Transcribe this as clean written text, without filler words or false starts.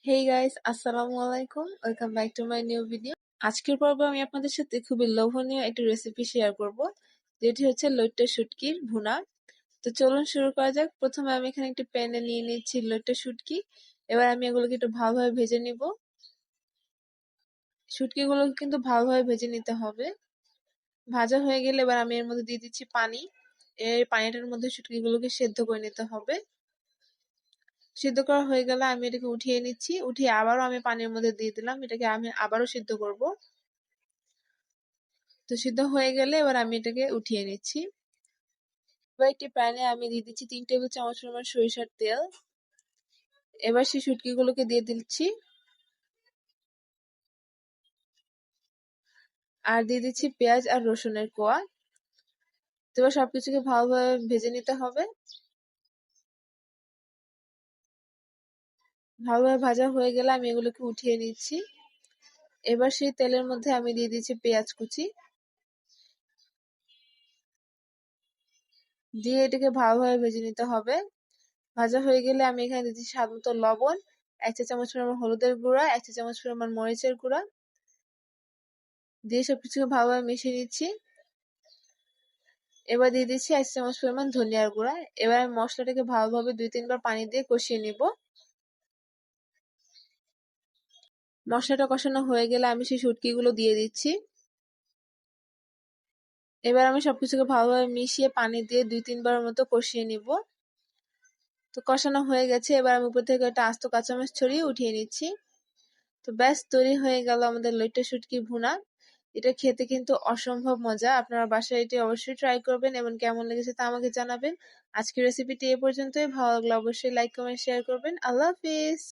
Hey guys, আসসালামু আলাইকুম। Welcome back to my new video. আজকের পর্বে আমি আপনাদের সাথে খুবই লোভনীয় একটি রেসিপি শেয়ার করব, যেটি হচ্ছে লইট্টা শুটকির ভুনা। তো চলুন শুরু করা যাক। প্রথমে আমি এখানে একটি প্যানে নিয়ে নিচ্ছি লইট্টা শুটকি। এবার আমি এগুলোকে একটু ভালোভাবে ভেজে নিব। শুটকিগুলোকে কিন্তু ভালোভাবে ভেজে নিতে হবে। ভাজা হয়ে গেলে এবার আমি এর মধ্যে দিয়ে দিচ্ছি পানি। এই পানিটার মধ্যে শুটকিগুলোকে সেদ্ধ করে নিতে হবে। সিদ্ধ করা হয়ে গেলে আমি এটাকে উঠিয়ে নিচ্ছি। উঠিয়ে আবারও আমি পানির মধ্যে দিয়ে দিলাম। এটাকে আমি আবারও সিদ্ধ করব। তো সিদ্ধ হয়ে গেলে এবার আমি এটাকে উঠিয়ে নিচ্ছি। এবার একটি প্যানে আমি দিয়ে দিচ্ছি 3 টেবিল চামচ পরিমাণ সরিষার তেল। এবার সেই শুটকিগুলোকে দিয়ে দিচ্ছি আর দিয়ে দিচ্ছি পেঁয়াজ আর রসুনের কোয়া। তো এবার সবকিছুকে ভালোভাবে ভেজে নিতে হবে। ভালোভাবে ভাজা হয়ে গেলে আমি এগুলোকে উঠিয়ে নিচ্ছি। এবার সেই তেলের মধ্যে আমি দিয়ে দিচ্ছি পেঁয়াজ কুচি। দিয়ে এটাকে ভালোভাবে ভেজে নিতে হবে। ভাজা হয়ে গেলে আমি এখানে দিচ্ছি স্বাদ মতো লবণ, 1 চা চামচ পরিমাণ হলুদের গুঁড়া, 1 চা চামচ পরিমাণ মরিচের গুঁড়া দিয়ে সবকিছুকে ভালোভাবে মিশিয়ে নিচ্ছি। এবার দিয়ে দিচ্ছি 1 চা চামচ পরিমাণ ধনিয়ার গুঁড়া। এবার আমি মশলাটাকে ভালোভাবে 2-3 বার পানি দিয়ে কষিয়ে নিব। মশলাটা কষানো হয়ে গেলে আমি সেই শুটকিগুলো দিয়ে দিচ্ছি। এবার আমি সবকিছুকে ভালোভাবে মিশিয়ে পানি দিয়ে 2-3 বারের মতো কষিয়ে নিব। তো কষানো হয়ে গেছে। এবার আমি উপর থেকে একটা আস্ত কাঁচামরিচ ছড়িয়ে উঠিয়ে নিচ্ছি। তো ব্যাস তৈরি হয়ে গেল আমাদের লইট্টা শুটকি ভুনা। এটা খেতে কিন্তু অসম্ভব মজা। আপনারা বাসায় এটি অবশ্যই ট্রাই করবেন এবং কেমন লেগেছে তা আমাকে জানাবেন। আজকের রেসিপিটি এ পর্যন্তই। ভালো লাগলে অবশ্যই লাইক, কমেন্ট, শেয়ার করবেন। আল্লাহ হাফিজ।